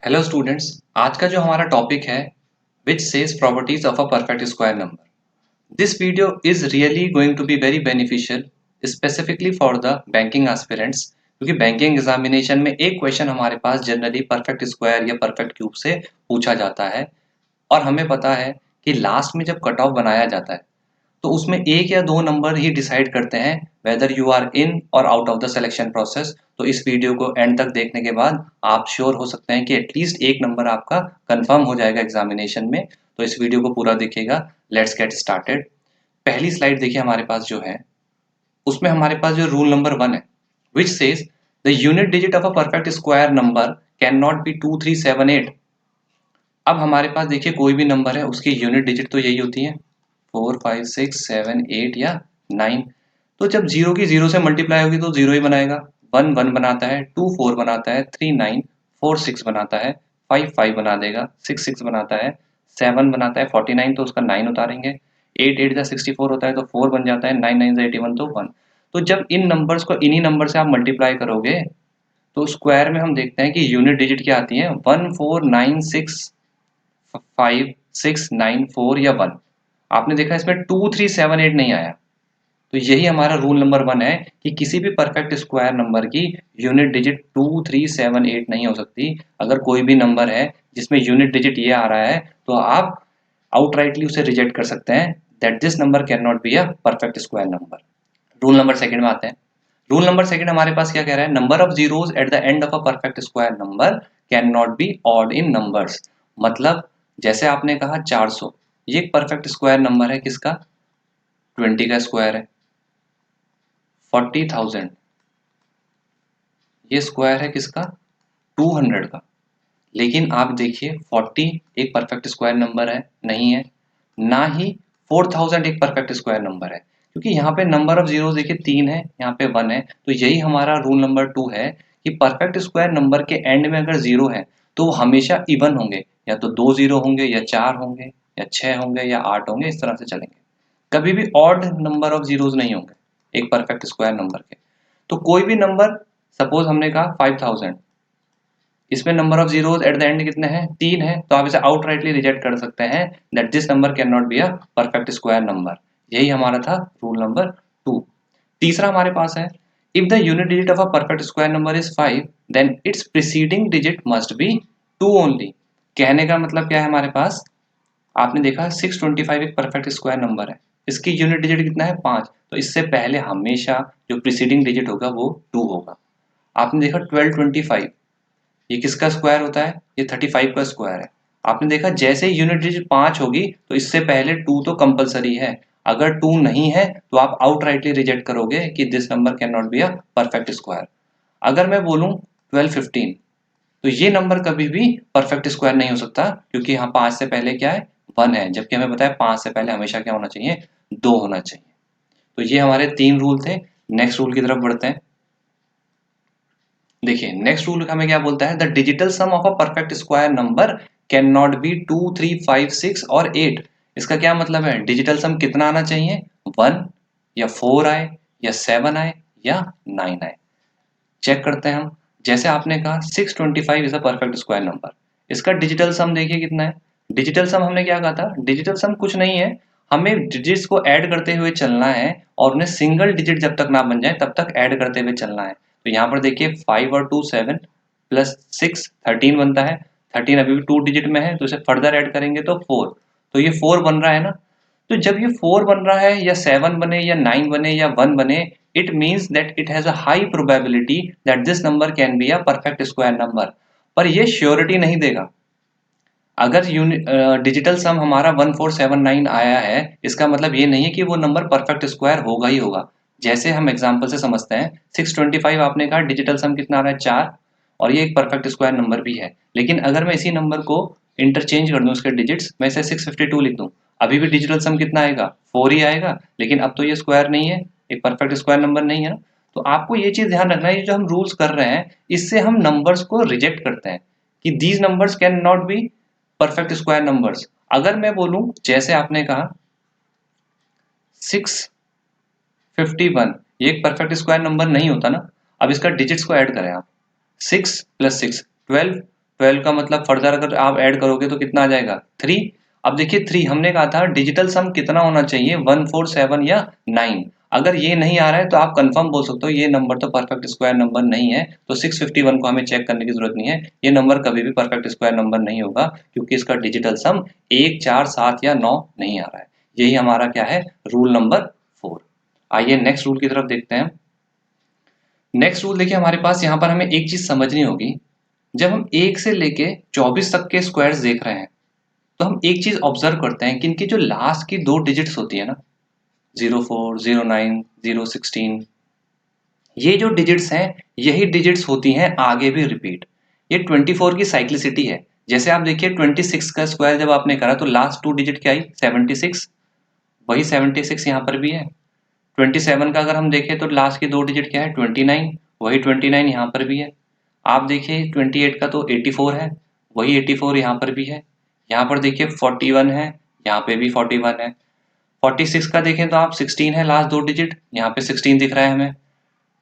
Hello students, आज का जो हमारा टॉपिक है which says properties of a perfect square number. This video is really going to be very beneficial specifically for the banking aspirants, क्योंकि banking examination में एक question हमारे पास जनरली परफेक्ट स्क्वायर या परफेक्ट क्यूब से पूछा जाता है और हमें पता है कि लास्ट में जब कट ऑफ बनाया जाता है तो उसमें एक या दो नंबर ही डिसाइड करते हैं वेदर यू आर इन और out of the selection process. तो इस वीडियो को एंड तक देखने के बाद आप श्योर हो सकते हैं कि एटलीस्ट एक नंबर आपका कंफर्म हो जाएगा एग्जामिनेशन में। तो इस वीडियो को पूरा देखिएगा। Let's get started. पहली स्लाइड देखिए हमारे पास जो है, उसमें हमारे पास जो रूल नंबर 1 है which says the unit digit of a perfect square number can not B 2378। अब हमारे पास देखिए कोई भी नंबर है उसकी यूनिट डिजिट तो यही होती है 4 5 6 7 8 या 9। तो जब जीरो की जीरो से मल्टीप्लाई होगी तो जीरो ही बनाएगा। 1 1 बनाता है, 2 4 बनाता है, 3 9, 4 6 बनाता है, 5 5 बना देगा, 6 6 बनाता है, 7 बनाता है 49 तो उसका 9 उतारेंगे, 8 8 जा 64 होता है तो 4 बन जाता है, 9 9 जा 81 तो 1। तो जब इन नंबर्स को इन्हीं नंबर से आप मल्टीप्लाई करोगे तो स्क्वायर में हम देखते हैं कि यूनिट डिजिट क्या आती है 14965694 या 1। आपने देखा इसमें 2378 नहीं आया। तो यही हमारा रूल नंबर 1 है कि किसी भी परफेक्ट स्क्वायर नंबर की यूनिट डिजिट 2378 नहीं हो सकती। अगर कोई भी नंबर है जिसमें यूनिट डिजिट ये आ रहा है तो आप आउटराइटली उसे रिजेक्ट कर सकते हैं that this number can not be a perfect square number. Rule number second में आते हैं। रूल नंबर सेकंड हमारे पास क्या कह रहा है, number of zeros at the end of a perfect square number can not be odd in numbers. मतलब जैसे आपने कहा 400, ये एक परफेक्ट स्क्वायर नंबर है किसका, 20 का स्क्वायर है। 40,000 ये स्क्वायर है किसका, 200 का। लेकिन आप देखिए 40 एक परफेक्ट स्क्वायर नंबर है नहीं है, ना ही 4000 एक परफेक्ट स्क्वायर नंबर है, क्योंकि यहाँ पे नंबर ऑफ जीरो देखिए 3 है, यहाँ पे 1 है। तो यही हमारा रूल नंबर 2 है कि परफेक्ट स्क्वायर नंबर के एंड में अगर जीरो है तो वो हमेशा इवन होंगे, या तो 2 जीरो होंगे या 4 होंगे या 6 होंगे या 8 होंगे, इस तरह से चलेंगे। कभी भी ऑड नंबर ऑफ जीरोस नहीं होंगे एक परफेक्ट स्क्वायर नंबर के। तो कोई भी नंबर, सपोज हमने कहा 5000, इसमें number of zeros at the end कितने हैं, 3 है, तो आप इसे आउटराइटली रिजेक्ट कर सकते हैं that this number can not be a perfect square number. यही हमारा था रूल नंबर 2। तीसरा हमारे पास है, if the unit digit of a perfect square number is 5 then its preceding digit must be 2 only. कहने का मतलब क्या है, हमारे पास आपने देखा 625 एक परफेक्ट स्क्वायर नंबर है, इसकी यूनिट डिजिट कितना है 5, तो इससे पहले हमेशा जो प्रीसीडिंग डिजिट होगा वो 2 होगा। आपने देखा 1225 ये किसका स्क्वायर होता है, ये 35 का स्क्वायर है। आपने देखा जैसे ही यूनिट डिजिट 5 होगी तो इससे पहले 2 तो कंपलसरी है। अगर 2 नहीं है तो आप आउटराइटली रिजेक्ट करोगे कि this number can not be a perfect square. अगर मैं बोलूं 1215 तो ये नंबर कभी भी परफेक्ट स्क्वायर नहीं हो सकता, क्योंकि यहाँ 5 से पहले क्या है 1 है, जबकि हमें पता है 5 से पहले हमेशा क्या होना चाहिए, 2 होना चाहिए। तो ये हमारे 3 रूल थे। नेक्स्ट रूल की तरफ बढ़ते हैं। देखिए नेक्स्ट रूल हमें क्या बोलता है, the digital sum of a perfect square number can not be 2 3 5 6 और 8। इसका क्या मतलब है, डिजिटल सम कितना आना चाहिए, 1 या 4 आए या 7 आए या 9 आए। चेक करते हैं हम। जैसे आपने कहा 625 is a perfect square number, इसका डिजिटल सम देखिए कितना है। डिजिटल सम हमने क्या कहा था, डिजिटल सम कुछ नहीं है, हमें डिजिट्स को ऐड करते हुए चलना है और उन्हें सिंगल डिजिट जब तक ना बन जाए तब तक ऐड करते हुए चलना है। तो यहाँ पर देखिए 5 और 2 7 प्लस 6 13 बनता है। 13 अभी भी 2 डिजिट में है तो इसे फर्दर ऐड करेंगे तो 4, तो ये 4 बन रहा है ना। तो जब ये 4 बन रहा है या 7 बने या 9 बने या 1 बने, it means that it has a high probability that this number can be a perfect square number। पर ये श्योरिटी नहीं देगा। अगर डिजिटल सम हमारा 1479 आया है, इसका मतलब ये नहीं है कि वो नंबर परफेक्ट स्क्वायर होगा ही होगा। जैसे हम एग्जांपल से समझते हैं, 625 आपने कहा डिजिटल सम कितना आ रहा है 4, और ये एक परफेक्ट स्क्वायर नंबर भी है। लेकिन अगर मैं इसी नंबर को इंटरचेंज कर दूं उसके डिजिट्स, मैं इसे 652 लिख दूं, अभी भी डिजिटल सम कितना आएगा 4 ही आएगा, लेकिन अब तो ये स्क्वायर नहीं है, एक परफेक्ट स्क्वायर नंबर नहीं है ना। तो आपको ये चीज ध्यान रखना है, ये जो हम रूल्स कर रहे हैं इससे हम नंबर्स को रिजेक्ट करते हैं कि these numbers can not be perfect square numbers. अगर मैं बोलूं जैसे आपने कहा 651 ये एक परफेक्ट स्क्वायर नंबर नहीं होता ना। अब इसका डिजिट्स को ऐड करें आप, 6 + 6 12, 12 का मतलब फर्दर अगर आप ऐड करोगे तो कितना आ जाएगा 3। अब देखिए 3 हमने कहा था डिजिटल सम कितना होना चाहिए 1 4 7 या 9। अगर ये नहीं आ रहा है तो आप कंफर्म बोल सकते हो ये नंबर तो परफेक्ट स्क्वायर नंबर नहीं है, तो 651 को हमें चेक करने की जरूरत नहीं है, ये नंबर कभी भी परफेक्ट स्क्वायर नंबर नहीं होगा क्योंकि इसका डिजिटल सम 1 4 7 या 9 नहीं आ रहा है। यही हमारा क्या है रूल नंबर 4। आइए नेक्स्ट रूल की तरफ देखते हैं। नेक्स्ट रूल देखिए हमारे पास यहाँ पर हमें एक चीज समझनी होगी, जब हम 1 से लेके 24 तक के स्क्वायर्स देख रहे हैं तो हम एक चीज ऑब्जर्व करते हैं कि इनकी जो लास्ट की 2 डिजिट्स होती है ना 04 09 016, ये जो डिजिट्स हैं यही डिजिट्स होती हैं आगे भी रिपीट। ये 24 की साइक्लिसिटी है। जैसे आप देखिए 26 का स्क्वायर जब आपने करा तो लास्ट 2 डिजिट क्या आई 76, वही 76 यहाँ पर भी है। 27 का अगर हम देखें तो लास्ट की 2 डिजिट क्या है 29, वही 29 यहाँ पर भी है। आप देखिए 28 का तो 84 है, वही 84 यहाँ पर भी है। यहाँ पर देखिए 41 है, यहाँ पे भी 41 है। 46 का देखें तो आप 16 है लास्ट 2 डिजिट, यहाँ पे 16 दिख रहा है हमें।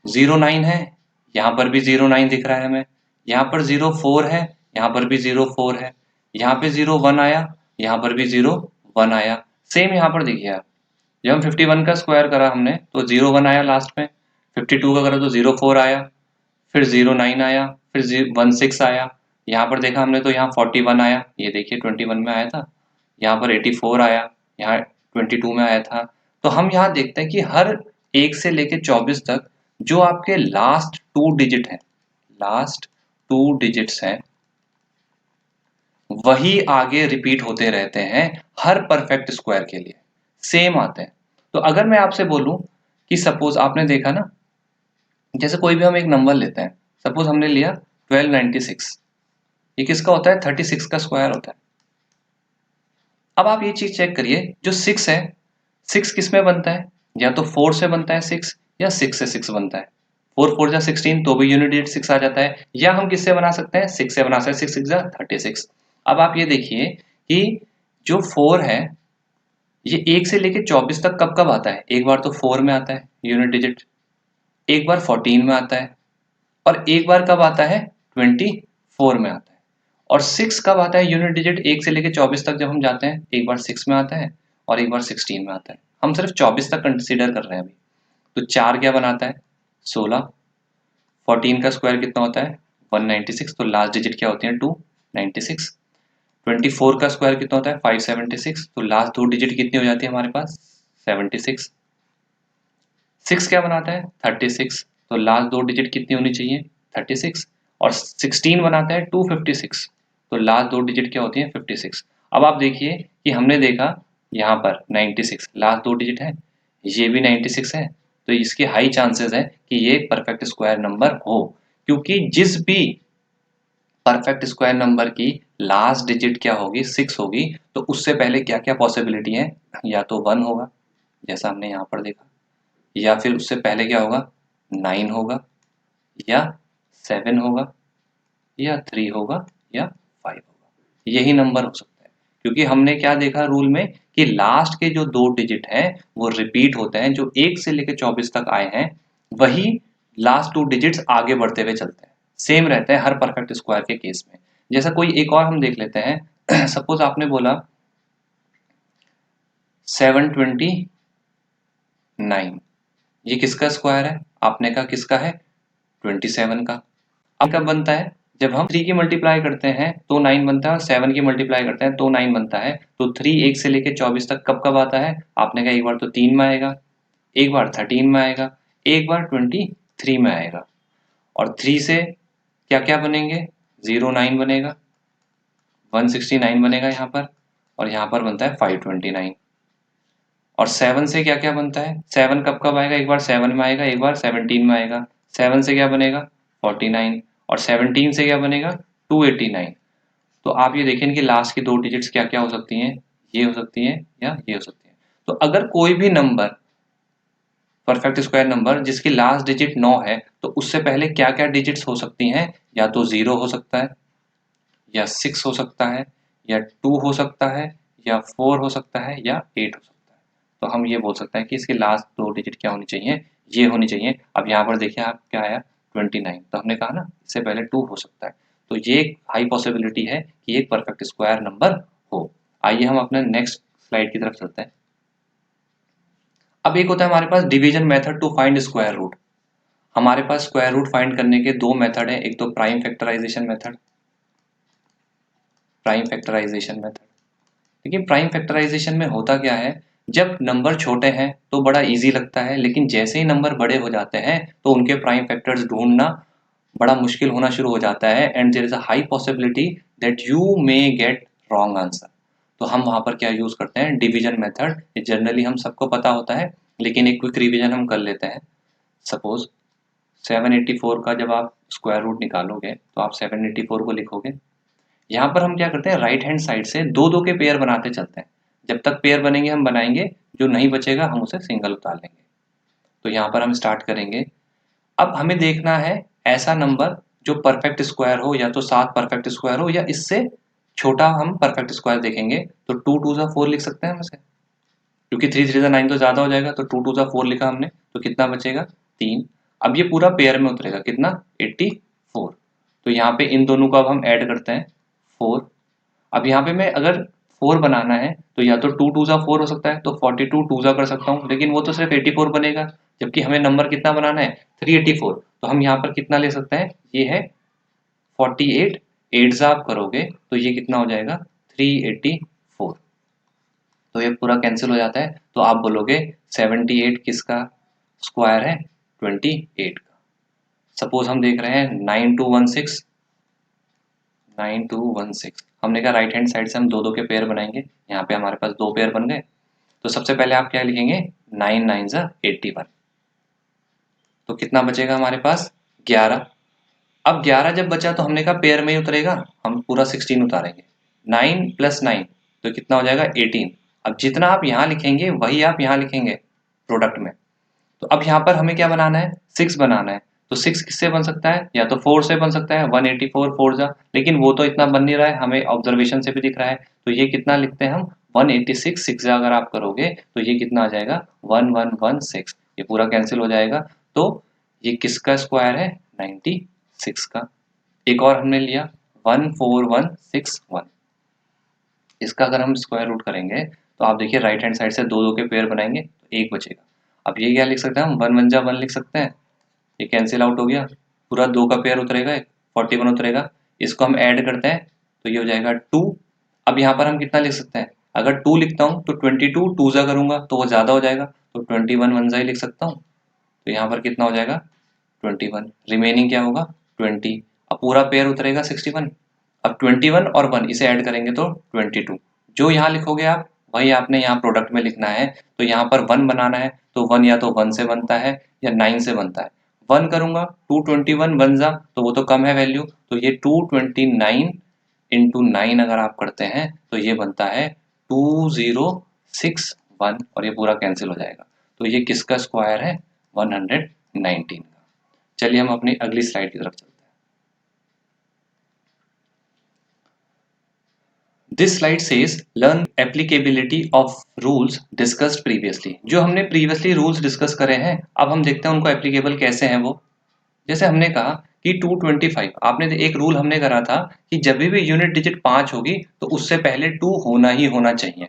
09 है, यहाँ पर भी 09 दिख रहा है हमें। यहाँ पर 04 है, यहाँ पर भी 04 है। यहाँ पे 01 आया, यहाँ पर भी 01 आया। सेम यहाँ पर देखिए आप, जब हम 51 का स्क्वायर करा हमने तो 01 आया लास्ट में, 52 का करा तो 04 आया, फिर 09 आया, फिर 16 आया। यहाँ पर देखा हमने तो यहाँ 41 आया, ये देखिए 21 में आया था। यहाँ पर 84 आया, यहाँ 22 में आया था। तो हम यहाँ देखते हैं कि हर 1 से लेके 24 तक जो आपके लास्ट 2 डिजिट हैं, लास्ट 2 डिजिट्स हैं, वही आगे रिपीट होते रहते हैं हर परफेक्ट स्क्वायर के लिए, सेम आते हैं। तो अगर मैं आपसे बोलूं कि सपोज आपने देखा ना, जैसे कोई भी हम एक नंबर लेते हैं, सपोज हमने लिया 1296, ये किसका होता है 36 का स्क्वायर होता है। अब आप ये चीज चेक करिए, जो 6 है 6 किस में बनता है, या तो 4 से बनता है 6 या 6 से 6 बनता है। 4 4 जा 16 तो भी यूनिट डिजिट 6 आ जाता है, या हम किससे बना सकते हैं 6 से बना सकते हैं, 6 6 जा 36। अब आप ये देखिए कि जो 4 है ये 1 से लेके 24 तक कब कब आता है, एक बार तो 4 में आता है यूनिट डिजिट, एक बार 14 में आता है, और एक बार कब आता है 24 में आता है। और 6 कब आता है यूनिट डिजिट 1 से लेके 24 तक जब हम जाते हैं, एक बार 6 में आता है और एक बार 16 में आता है। हम सिर्फ 24 तक कंसिडर कर रहे हैं अभी। तो 4 क्या बनाता है 16, 14 का स्क्वायर कितना होता है 196, तो लास्ट डिजिट क्या होती है 296। 24 का स्क्वायर कितना होता है 576, तो लास्ट 2 डिजिट कितनी हो जाती है हमारे पास 76। 6 क्या बनाता है 36, तो लास्ट 2 डिजिट कितनी होनी चाहिए 36। और 16 बनाता है 256, तो लास्ट 2 डिजिट क्या होती है 56। अब आप देखिए कि हमने देखा यहाँ पर 96 लास्ट 2 डिजिट है, ये भी 96 है, तो इसके हाई चांसेस है कि ये एक परफेक्ट स्क्वायर नंबर हो, क्योंकि जिस भी परफेक्ट स्क्वायर नंबर की लास्ट डिजिट क्या होगी 6 होगी, तो उससे पहले क्या क्या पॉसिबिलिटी है, या तो 1 होगा जैसा हमने यहाँ पर देखा, या फिर उससे पहले क्या होगा 9 होगा, या 7 होगा, या 3 होगा, या 5 होगा। यही नंबर हो सकता है, क्योंकि हमने क्या देखा रूल में कि लास्ट के जो 2 डिजिट हैं वो रिपीट होते हैं, जो 1 से लेकर 24 तक आए हैं वही लास्ट 2 डिजिट्स आगे बढ़ते हुए चलते हैं, सेम रहते हैं हर परफेक्ट स्क्वायर के केस में। जैसा कोई एक और हम देख लेते हैं सपोज आपने बोला 729, ये किसका स्क्वायर है, आपने कहा किसका है 27 का। अब कब बनता है, जब हम 3 की मल्टीप्लाई करते हैं तो 9 बनता है, और 7 की मल्टीप्लाई करते हैं तो 9 बनता है। तो 3 1 से लेके 24 तक कब कब आता है, आपने कहा एक बार तो 3 में आएगा, एक बार 13 में आएगा, एक बार 23 में आएगा। और 3 से क्या क्या बनेंगे 09 बनेगा, 169 बनेगा यहाँ पर, और यहाँ पर बनता है 529। और 7 से क्या क्या बनता है, 7 कब कब आएगा, एक बार 7 में आएगा, एक बार 17 में आएगा। 7 से क्या बनेगा 49, और 17 से क्या बनेगा 289। तो आप ये देखें कि लास्ट की 2 डिजिट्स क्या क्या हो सकती हैं, ये हो सकती हैं या ये हो सकती हैं। तो अगर कोई भी नंबर परफेक्ट स्क्वायर नंबर जिसकी लास्ट डिजिट 9 है, तो उससे पहले क्या क्या डिजिट्स हो सकती हैं, या तो 0 हो सकता है, या 6 हो सकता है, या 2 हो सकता है, या 4 हो सकता है, या 8 हो सकता है। तो हम ये बोल सकते हैं कि इसकी लास्ट 2 डिजिट क्या होनी चाहिए, ये होनी चाहिए। अब यहाँ पर देखिए आप क्या आया 29। तो हमने कहा ना इससे पहले 2 हो सकता है, तो ये एक हाई पॉसिबिलिटी है कि एक परफेक्ट स्क्वायर नंबर हो। आइए हम अपने नेक्स्ट स्लाइड की तरफ चलते हैं। अब एक होता है हमारे पास division method to find square root. हमारे पास स्क्वायर रूट फाइंड करने के दो मेथड हैं, एक तो prime factorization method, prime factorization method. लेकिन प्राइम फैक्टराइजेशन में होता क्या है, जब नंबर छोटे हैं तो बड़ा इजी लगता है, लेकिन जैसे ही नंबर बड़े हो जाते हैं तो उनके प्राइम फैक्टर्स ढूंढना बड़ा मुश्किल होना शुरू हो जाता है, and there is a high possibility that you may get wrong answer. तो हम वहां पर क्या यूज करते हैं, डिवीजन मेथड। ये जनरली हम सबको पता होता है, लेकिन एक क्विक रिवीजन हम कर लेते हैं। सपोज 784 का जब आप स्क्वायर रूट निकालोगे तो आप 784 को लिखोगे। यहाँ पर हम क्या करते हैं, राइट हैंड साइड से दो दो के पेयर बनाते चलते हैं। जब तक पेयर बनेंगे हम बनाएंगे, जो नहीं बचेगा हम उसे सिंगल उतार लेंगे। तो यहाँ पर हम स्टार्ट करेंगे। अब हमें देखना है ऐसा नंबर जो परफेक्ट स्क्वायर हो, या तो 7 परफेक्ट स्क्वायर हो या इससे छोटा हम परफेक्ट स्क्वायर देखेंगे। तो 2 2 जा 4 लिख सकते हैं हम इसे, क्योंकि 3 3 जा 9 तो ज्यादा हो जाएगा। तो 2 2 जा 4 लिखा हमने, तो कितना बचेगा 3। अब ये पूरा पेयर में उतरेगा कितना 84। तो यहाँ पे इन दोनों को अब हम ऐड करते हैं 4। अब यहाँ पे मैं अगर 4 बनाना है तो या तो 2 2 जा 4 हो सकता है, तो 42 2 जा कर सकता हूँ, लेकिन वो तो सिर्फ 84 बनेगा, जबकि हमें नंबर कितना बनाना है 384। तो हम यहाँ पर कितना ले सकते हैं, ये है 48, 8 जा आप करोगे तो ये कितना हो जाएगा 384। तो ये पूरा कैंसिल हो जाता है। तो आप बोलोगे 78 किसका स्क्वायर है, 28 का। सपोज हम देख रहे हैं 9216, 9216। हमने कहा राइट हैंड साइड से हम दो दो के पेयर बनाएंगे। यहाँ पे हमारे पास दो पेयर बन गए। तो सबसे पहले आप क्या लिखेंगे, 9 9 जा 81। तो कितना बचेगा हमारे पास 11। अब 11 जब बचा तो हमने कहा पेयर में ही उतरेगा, हम पूरा 16 उतारेंगे। 9 प्लस 9 तो कितना हो जाएगा 18। अब जितना आप यहाँ लिखेंगे वही आप यहाँ लिखेंगे प्रोडक्ट में। तो अब यहाँ पर हमें क्या बनाना है, 6 बनाना है। तो 6 किससे बन सकता है, या तो 4 से बन सकता है, 184 4 जा, लेकिन वो तो इतना बन नहीं रहा है, हमें ऑब्जर्वेशन से भी दिख रहा है। तो ये कितना लिखते हैं हम 186 6 जा अगर आप करोगे तो ये कितना आ जाएगा 1116। ये पूरा कैंसिल हो जाएगा। तो ये किसका स्क्वायर है 96 का। एक और हमने लिया 14161। इसका अगर हम स्क्वायर रूट करेंगे तो आप देखिए राइट हैंड साइड से दो दो के पेयर बनाएंगे तो एक बचेगा। अब ये क्या लिख सकते हैं हम, 1 1 जा 1 लिख सकते हैं। ये कैंसिल आउट हो गया, पूरा दो का पेयर उतरेगा, 41 उतरेगा। इसको हम ऐड करते हैं तो ये हो जाएगा 2। अब यहाँ पर हम कितना लिख सकते हैं, अगर 2 लिखता हूँ तो 22 2 जा करूंगा तो वो ज्यादा हो जाएगा, तो 21 1 जा ही लिख सकता हूँ। तो यहाँ पर कितना हो जाएगा 21, रिमेनिंग क्या होगा 20। अब पूरा पेयर उतरेगा 61। अब 21 और 1 इसे ऐड करेंगे तो 22। जो यहाँ लिखोगे आप वही आपने यहाँ प्रोडक्ट में लिखना है। तो यहाँ पर 1 बनाना है तो 1 या तो 1 से बनता है या 9 से बनता है। 1 करूंगा 221 बन जा, तो वो तो कम है वैल्यू, तो ये 229 इंटू 9 अगर आप करते हैं तो ये बनता है 2061, और ये पूरा कैंसिल हो जाएगा। तो ये किसका स्क्वायर है 119 का। चलिए हम अपनी अगली स्लाइड की तरफ चलते हैं। This slide says learn applicability of rules discussed previously. जो हमने प्रीवियसली रूल्स डिस्कस करे हैं, अब हम देखते हैं उनको एप्लीकेबल कैसे हैं वो। जैसे हमने कहा कि 225, आपने एक रूल हमने करा था कि जब भी यूनिट डिजिट 5 होगी तो उससे पहले 2 होना ही होना चाहिए।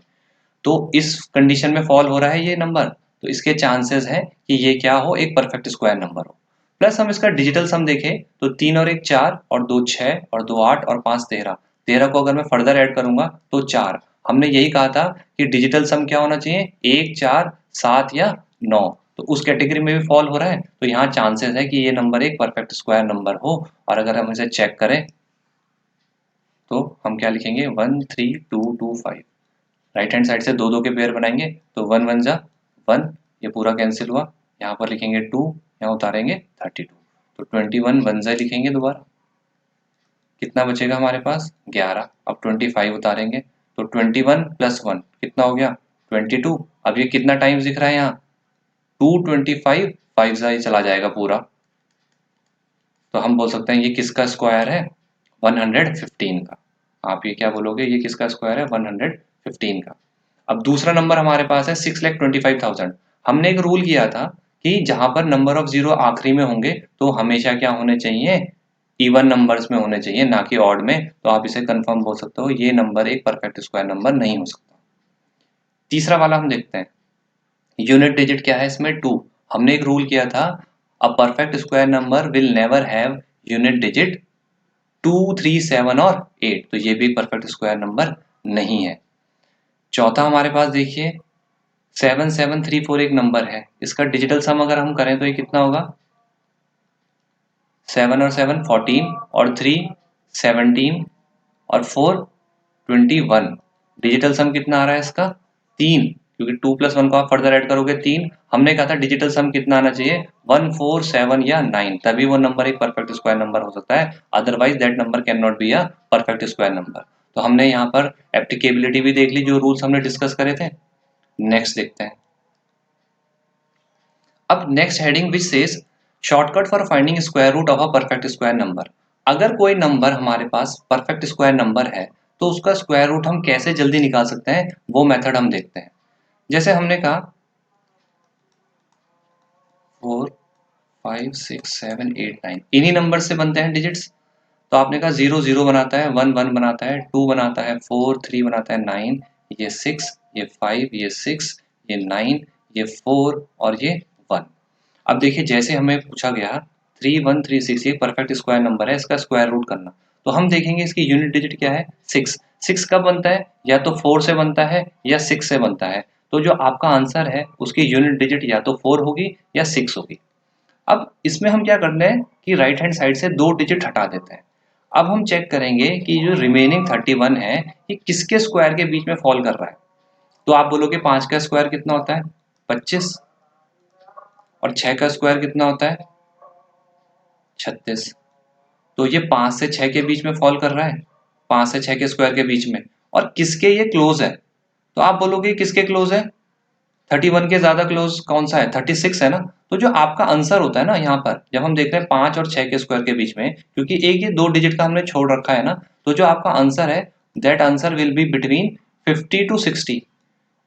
तो इस कंडीशन में फॉल हो रहा है ये नंबर, तो इसके चांसेस है कि ये क्या हो, एक परफेक्ट स्क्वायर नंबर हो। प्लस हम इसका डिजिटल सम देखें तो 3 और 1 4 और 2 6 और 2 8 और 5 13। 13 को अगर मैं फर्दर ऐड करूंगा तो 4। हमने यही कहा था कि डिजिटल सम क्या होना चाहिए 1 4 7 या 9। तो उस कैटेगरी में भी फॉल हो रहा है, तो यहाँ चांसेस है कि ये नंबर एक परफेक्ट स्क्वायर नंबर हो। और अगर हम इसे चेक करें तो हम क्या लिखेंगे 13225। राइट हैंड साइड से दो दो के पेयर बनाएंगे तो 1 1 जा 1, ये पूरा कैंसिल हुआ। यहाँ पर लिखेंगे 2, यहाँ उतारेंगे 32, तो 21 1 जा लिखेंगे दोबारा। कितना बचेगा हमारे पास 11। अब 25 उतारेंगे तो 21 प्लस 1 कितना हो गया 22। अब ये कितना टाइम्स दिख रहा है यहाँ 225, 5 जा ही चला जाएगा पूरा। तो हम बोल सकते हैं ये किसका स्क्वायर है 115 का। आप ये क्या बोलोगे, ये किसका स्क्वायर है 115 का। अब दूसरा नंबर हमारे पास है 6,25,000। हमने एक रूल किया था कि जहां पर नंबर ऑफ जीरो आखिरी में होंगे तो हमेशा क्या होने चाहिए, इवन नंबर्स में होने चाहिए, ना कि ऑड में। तो आप इसे कंफर्म बोल सकते हो ये नंबर एक परफेक्ट स्क्वायर नंबर नहीं हो सकता। तीसरा वाला हम देखते हैं, यूनिट डिजिट क्या है इसमें 2। हमने एक रूल किया था, अ perfect square number will never have unit digit 2, 3, 7 और 8, तो ये भी परफेक्ट स्क्वायर नंबर नहीं है। चौथा हमारे पास देखिए 7734 एक नंबर है, इसका डिजिटल सम अगर हम करें तो ये कितना होगा, 7 और 7 14 और 3 17 और 4 21। डिजिटल सम कितना आ रहा है इसका 3, क्योंकि 2 + 1 को आप फर्दर ऐड करोगे 3। हमने कहा था डिजिटल सम कितना आना चाहिए 1, 4, 7 या 9, तभी वो नंबर एक परफेक्ट स्क्वायर नंबर हो सकता है, otherwise that number can not be a perfect square number. तो हमने यहाँ पर एप्लीकेबिलिटी भी देख ली, जो रूल्स हमने डिस्कस करे थे। नेक्स्ट देखते हैं, अब next heading which says shortcut for finding square root of a perfect square number. अगर कोई नंबर हमारे पास परफेक्ट स्क्वायर नंबर है तो उसका स्क्वायर रूट हम कैसे जल्दी निकाल सकते हैं, वो मेथड हम देखते हैं। जैसे हमने कहा 4, 5, 6, 7, 8, 9 इन्हीं नंबर से बनते हैं डिजिट्स। तो आपने कहा 0 0 बनाता है, 1 1 बनाता है, 2 बनाता है, 4 3 बनाता है, 9 ये 6 ये 5 ये 6 ये 9 ये 4 और ये 1। अब देखिए जैसे हमें पूछा गया 3136 ये परफेक्ट स्क्वायर नंबर है, इसका स्क्वायर रूट करना, तो हम देखेंगे इसकी यूनिट डिजिट क्या है 6। 6 कब बनता है, या तो 4 से बनता है या 6 से बनता है। तो जो आपका आंसर है उसकी यूनिट डिजिट या तो 4 होगी या 6 होगी। अब इसमें हम क्या करते हैं कि राइट हैंड साइड से 2 डिजिट हटा देते हैं। अब हम चेक करेंगे कि जो रिमेनिंग 31 है ये किसके स्क्वायर के बीच में फॉल कर रहा है। तो आप बोलोगे 5 का स्क्वायर कितना होता है 25, और 6 का स्क्वायर कितना होता है 36। तो ये 5 से 6 के बीच में फॉल कर रहा है, 5 से 6 के स्क्वायर के बीच में। और किसके ये क्लोज है, तो आप बोलोगे किसके क्लोज है, 31 के ज्यादा क्लोज कौन सा है 36 है ना। तो जो आपका आंसर होता है ना यहाँ पर जब हम देख रहे हैं 5 और 6 के स्क्वायर के बीच में, क्योंकि एक ये 2 डिजिट का हमने छोड़ रखा है ना, तो जो आपका आंसर है that answer will be between 50 to 60।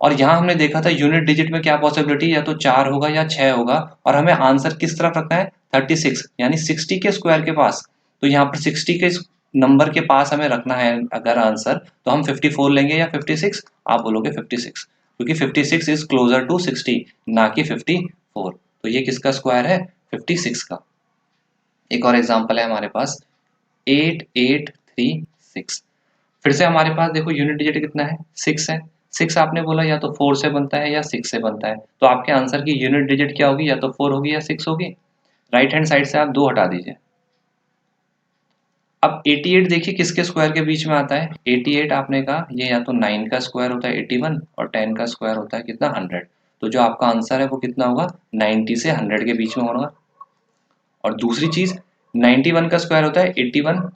और यहाँ हमने देखा था यूनिट डिजिट में क्या पॉसिबिलिटी, या तो 4 होगा या 6 होगा, और हमें आंसर किस तरफ रखना है 36, यानी 60 के स्क्वायर के पास। तो यहाँ पर 60 के नंबर के पास हमें रखना है अगर आंसर, तो हम 54 लेंगे या 56, आप बोलोगे 56, क्योंकि 56 इज क्लोजर टू 60 ना कि 54। तो ये किसका स्क्वायर है 56 का। एक और एग्जांपल है हमारे पास 8836। फिर से हमारे पास देखो यूनिट डिजिट कितना है 6 है। 6 आपने बोला या तो 4 से बनता है या 6 से बनता है, तो आपके आंसर की यूनिट डिजिट क्या होगी, या तो 4 होगी या 6 होगी। राइट हैंड साइड से आप 2 हटा दीजिए। अब 88 देखिए किसके स्क्वायर के बीच में आता है, 88 आपने कहा ये या तो 9 का स्क्वायर होता है 81 और 10 का स्क्वायर होता है कितना 100। तो जो आपका आंसर है वो कितना होगा 90 से 100 के बीच में होगा। और दूसरी चीज 91 का स्क्वायर होता है 81,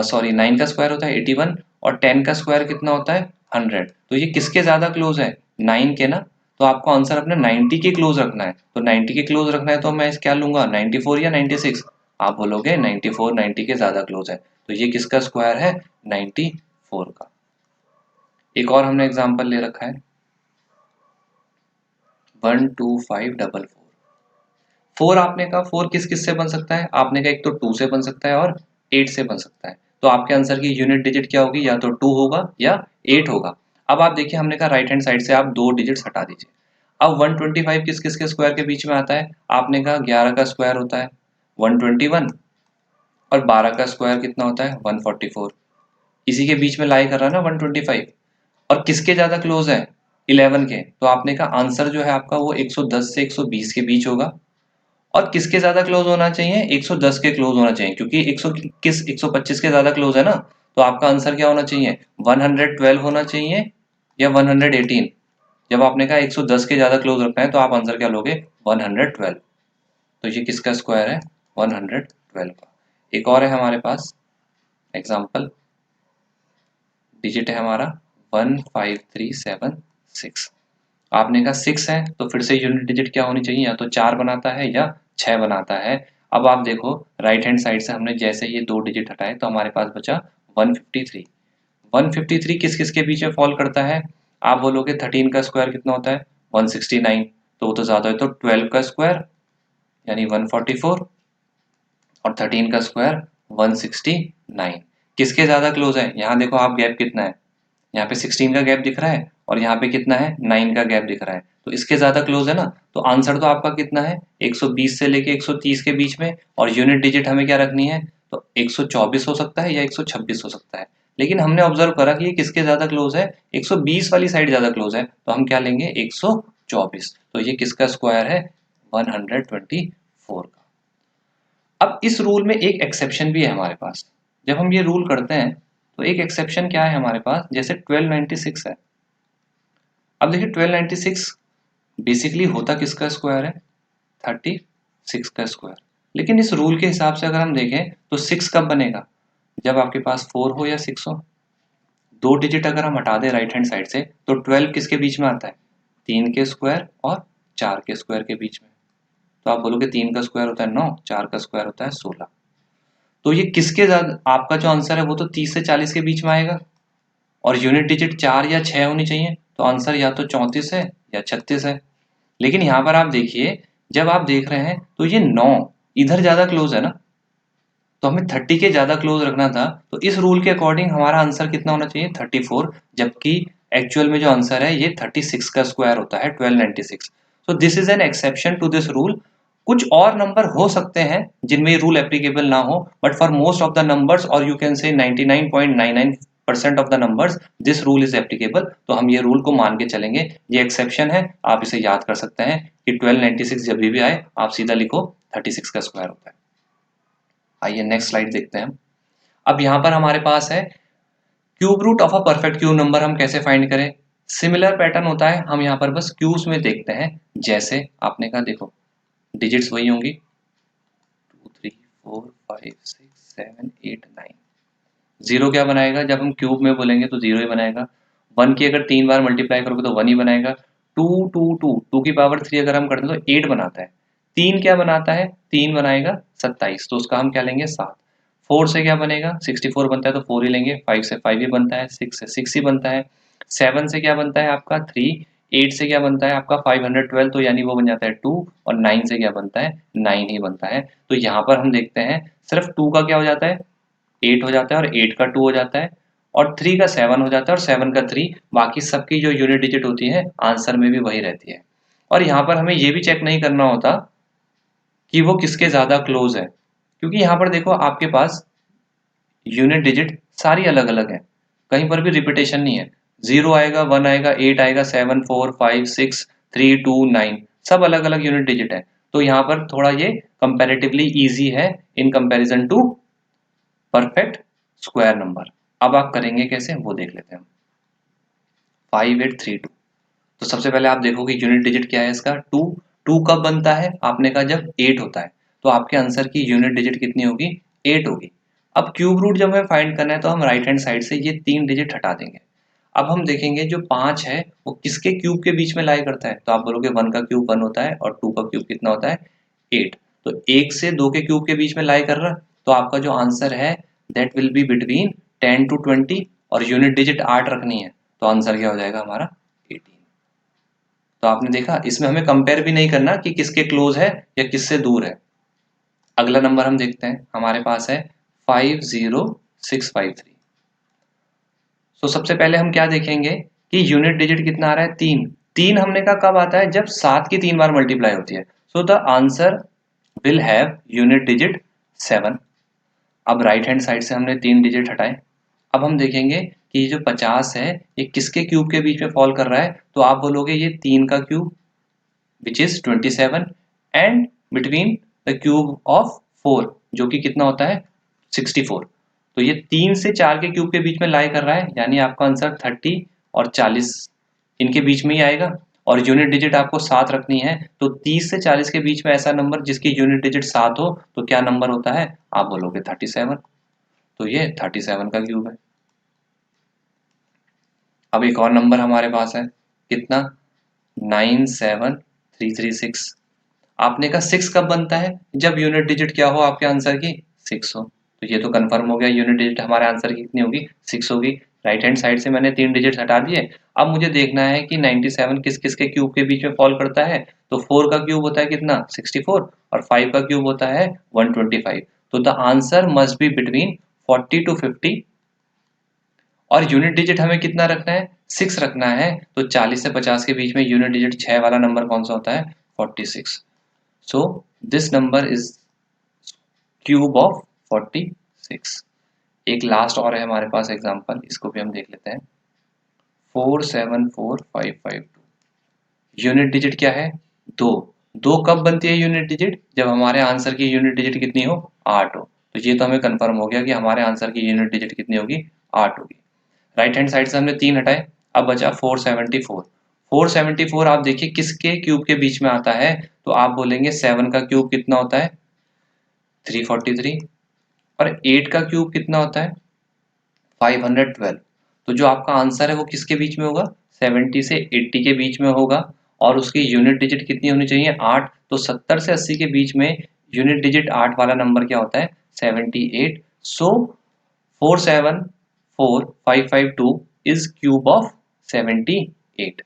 सॉरी 9 का स्क्वायर होता है 81 और 10 का स्क्वायर कितना होता है 100। तो ये किसके ज्यादा क्लोज है 9 के ना। तो आपको आंसर अपने 90 के क्लोज रखना है, तो 90 के क्लोज रखना है तो मैं क्या लूंगा 94 या 96, आप बोलोगे 94 90 के ज्यादा क्लोज है, तो ये किसका स्क्वायर है 94 का। एक और हमने एग्जांपल ले रखा है 12544। 4 आपने कहा 4 किस किस से बन सकता है, आपने कहा एक तो 2 से बन सकता है और 8 से बन सकता है। तो आपके आंसर की यूनिट डिजिट क्या होगी, या तो 2 होगा या 8 होगा। अब आप देखिए हमने कहा राइट हैंड साइड से आप 2 डिजिट्स हटा दीजिए। अब 125 किस किस के स्क्वायर के बीच में आता है, आपने कहा 11 का स्क्वायर होता है 121 और 12 का स्क्वायर कितना होता है 144। इसी के बीच में लाई कर रहा है ना 125। और किसके ज्यादा क्लोज है 11 के, तो आपने कहा आंसर जो है आपका वो 110 से 120 के बीच होगा। और किसके ज्यादा क्लोज होना चाहिए 110 के क्लोज होना चाहिए, क्योंकि 100 किस 125 के ज्यादा क्लोज है ना। तो आपका आंसर क्या होना चाहिए 112 होना चाहिए या 118। जब आपने कहा 110 के ज्यादा क्लोज रखना है तो आप आंसर क्या लोगे 112। तो ये किसका स्क्वायर है 112 का। एक और है हमारे पास एग्जाम्पल, डिजिट है हमारा 15376। आपने कहा 6 है तो फिर से यूनिट डिजिट क्या होनी चाहिए, या तो 4 बनाता है या 6 बनाता है। अब आप देखो राइट हैंड साइड से हमने जैसे ये 2 डिजिट हटाए तो हमारे पास बचा 153। 153 किस किस के बीच में फॉल करता है, आप बोलोगे 13 का स्क्वायर कितना होता है 169, तो वो तो ज़्यादा है, तो 12 का स्क्वायर यानी 144 और 13 का स्क्वायर 169। किसके ज़्यादा क्लोज है? यहाँ देखो आप गैप कितना है, यहाँ पे 16 का गैप दिख रहा है और यहाँ पे कितना है 9 का गैप दिख रहा है, तो इसके ज़्यादा क्लोज है ना। तो आंसर तो आपका कितना है 120 से लेके 130 के बीच में, और यूनिट डिजिट हमें क्या रखनी है, तो 124 हो सकता है या 126 हो सकता है। लेकिन हमने ऑब्जर्व करा कि ये किसके ज़्यादा क्लोज है, 120 वाली साइड ज़्यादा क्लोज है, तो हम क्या लेंगे 124। तो ये किसका स्क्वायर है 124 का। अब इस रूल में एक एक्सेप्शन भी है हमारे पास। जब हम ये रूल करते हैं तो एक एक्सेप्शन क्या है हमारे पास, जैसे 1296 है। अब देखिए 1296 बेसिकली होता किसका स्क्वायर है, 36 का स्क्वायर। लेकिन इस रूल के हिसाब से अगर हम देखें तो 6 कब बनेगा, जब आपके पास 4 हो या 6 हो। दो डिजिट अगर हम हटा दें राइट हैंड साइड से तो 12 किसके बीच में आता है, 3 के स्क्वायर और 4 के स्क्वायर के बीच में। तो आप बोलोगे 3 का स्क्वायर होता है 9, 4 का स्क्वायर होता है 16। तो ये किसके ज्यादा, आपका जो आंसर है वो तो 30 से 40 के बीच में आएगा, और यूनिट डिजिट 4 या 6 होनी चाहिए, तो आंसर या तो 34 है या 36 है। लेकिन यहाँ पर आप देखिए, जब आप देख रहे हैं तो ये 9 इधर ज्यादा क्लोज है ना, तो हमें 30 के ज्यादा क्लोज रखना था। तो इस रूल के अकॉर्डिंग हमारा आंसर कितना होना चाहिए 34, जबकि एक्चुअल में जो आंसर है ये 36 का स्क्वायर होता है 1296। So this is an exception to this rule. कुछ और नंबर हो सकते हैं जिनमें ये रूल एप्लीकेबल ना हो, but for most of the numbers, और you can say 99.99% of the numbers this rule is applicable. तो हम ये रूल को मान के चलेंगे, ये एक्सेप्शन है, आप इसे याद कर सकते हैं कि 1296 जब भी आए आप सीधा लिखो 36 का स्क्वायर होता है। आइए नेक्स्ट स्लाइड देखते हैं। अब यहाँ पर हमारे पास है cube root of a perfect cube number हम कैसे फाइंड करें। सिमिलर पैटर्न होता है, हम यहाँ पर बस क्यूब्स में देखते हैं। जैसे आपने कहा देखो डिजिट्स वही होंगी 2 3 4 5 6 7 8 9। जीरो क्या बनाएगा, जब हम क्यूब में बोलेंगे तो जीरो ही बनाएगा। 1 की अगर 3 बार मल्टीप्लाई करोगे तो 1 ही बनाएगा। 2 2 2 2 की पावर 3 अगर हम करते हैं तो 8 बनाता है। 3 क्या बनाता है, 3 बनाएगा 27, तो उसका हम क्या लेंगे 7। 4 से क्या बनेगा 64 बनता है, तो 4 ही लेंगे। 5 से 5 ही बनता है, 6 से 6 ही बनता है। 7 से क्या बनता है आपका 3। 8 से क्या बनता है आपका 512, तो यानी वो बन जाता है 2। और 9 से क्या बनता है 9 ही बनता है। तो यहाँ पर हम देखते हैं सिर्फ 2 का क्या हो जाता है 8 हो जाता है, और 8 का 2 हो जाता है, और 3 का 7 हो जाता है, और 7 का 3। बाकी सबकी जो यूनिट डिजिट होती है आंसर में भी वही रहती है। और यहाँ पर हमें ये भी चेक नहीं करना होता कि वो किसके ज्यादा क्लोज है, क्योंकि यहाँ पर देखो आपके पास यूनिट डिजिट सारी अलग अलग है, कहीं पर भी रिपीटेशन नहीं है। 0 आएगा, 1 आएगा, 8 आएगा, 7 4 5 6 3 2 9, सब अलग अलग यूनिट डिजिट है। तो यहाँ पर थोड़ा ये कंपैरेटिवली इजी है in comparison to perfect square number. अब आप करेंगे कैसे वो देख लेते हैं। 5832, तो सबसे पहले आप देखोगे यूनिट डिजिट क्या है इसका 2। 2 कब बनता है आपने कहा जब 8 होता है, तो आपके आंसर की यूनिट डिजिट कितनी होगी 8 होगी। अब क्यूब रूट जब हमें फाइंड करना है तो हम राइट हैंड साइड से ये 3 डिजिट हटा देंगे। अब हम देखेंगे जो 5 है वो किसके क्यूब के बीच में लाई करता है, तो आप बोलोगे 1 का क्यूब 1 होता है और 2 का क्यूब कितना होता है 8। तो 1 से 2 के क्यूब के बीच में लाई कर रहा, तो आपका जो आंसर है that will be between 10 to 20, और यूनिट डिजिट 8 रखनी है, तो आंसर क्या हो जाएगा हमारा 18। तो आपने देखा इसमें हमें कंपेयर भी नहीं करना कि किसके क्लोज है या किससे दूर है। अगला नंबर हम देखते हैं, हमारे पास है 50653। तो सबसे पहले हम क्या देखेंगे कि यूनिट डिजिट कितना आ रहा है 3। 3 हमने कहा कब आता है जब 7 की 3 बार मल्टीप्लाई होती है। So the answer will have unit digit 7। अब राइट हैंड साइड से हमने 3 डिजिट हटाए। अब हम देखेंगे कि ये जो 50 है ये किसके क्यूब के बीच में फॉल कर रहा है, तो आप बोलोगे ये 3 का cube which is 27, and between the cube of 4 जो कि कितना होता है 64। तो ये 3 से 4 के क्यूब के बीच में लाई कर रहा है, यानी आपका आंसर 30 और 40 इनके बीच में ही आएगा। और यूनिट डिजिट आपको 7 रखनी है, तो 30 से 40 के बीच में ऐसा नंबर जिसकी यूनिट डिजिट 7 हो तो क्या नंबर होता है, आप बोलोगे 37। तो ये 37 का क्यूब है। अब एक और नंबर हमारे पास है कितना 97336। आपने कहा 6 कब बनता है जब यूनिट डिजिट क्या हो आपके आंसर की 6 हो, तो ये तो कंफर्म हो गया यूनिट डिजिट हमारे आंसर की कितनी होगी 6 होगी। राइट हैंड साइड से मैंने 3 डिजिट हटा दिए। अब मुझे देखना है कि 97 किस किस के क्यूब के बीच में फॉल करता है, तो 4 का क्यूब होता है कितना 64 और 5 का क्यूब होता है 125। तो the answer must be between 40 to 50 और यूनिट डिजिट हमें कितना रखना है 6 रखना है। तो 40 से 50 के बीच में यूनिट डिजिट 6 वाला नंबर कौन सा होता है 46। So this number is cube of 46। एक लास्ट और है हमारे पास एग्जांपल, इसको भी हम देख लेते हैं। 474552 यूनिट डिजिट क्या है 2। 2 कब बनती है यूनिट डिजिट जब हमारे आंसर की यूनिट डिजिट कितनी हो 8 हो। तो ये तो हमें कंफर्म हो गया कि हमारे आंसर की यूनिट डिजिट कितनी होगी 8 होगी। राइट हैंड साइड से हमने 3 हटाए, अब बचा 474। 474 आप देखिए किसके क्यूब के बीच में आता है, तो आप बोलेंगे 7 का क्यूब कितना होता है 343 और 8 का क्यूब कितना होता है 512। तो जो आपका आंसर है वो किसके बीच में होगा 70 से 80 के बीच में होगा और उसकी यूनिट डिजिट कितनी होनी चाहिए 8। तो 70 से 80 के बीच में यूनिट डिजिट 8 वाला नंबर क्या होता है 78। सो 474552 इज क्यूब ऑफ 78।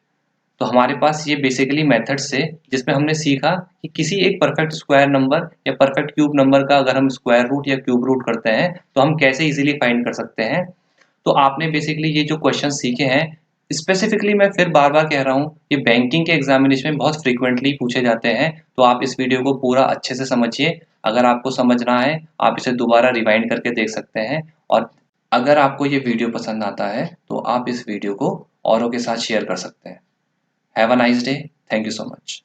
तो हमारे पास ये बेसिकली मेथड्स थे जिसमें हमने सीखा कि किसी एक परफेक्ट स्क्वायर नंबर या परफेक्ट क्यूब नंबर का अगर हम स्क्वायर रूट या क्यूब रूट करते हैं तो हम कैसे इजीली फाइंड कर सकते हैं। तो आपने बेसिकली ये जो क्वेश्चन सीखे हैं, स्पेसिफिकली मैं फिर बार बार कह रहा हूँ ये बैंकिंग के एग्जामिनेशन में बहुत फ्रीक्वेंटली पूछे जाते हैं। तो आप इस वीडियो को पूरा अच्छे से समझिए। अगर आपको समझना है आप इसे दोबारा रिवाइंड करके देख सकते हैं और अगर आपको ये वीडियो पसंद आता है तो आप इस वीडियो को औरों के साथ शेयर कर सकते हैं। Have a nice day. Thank you so much.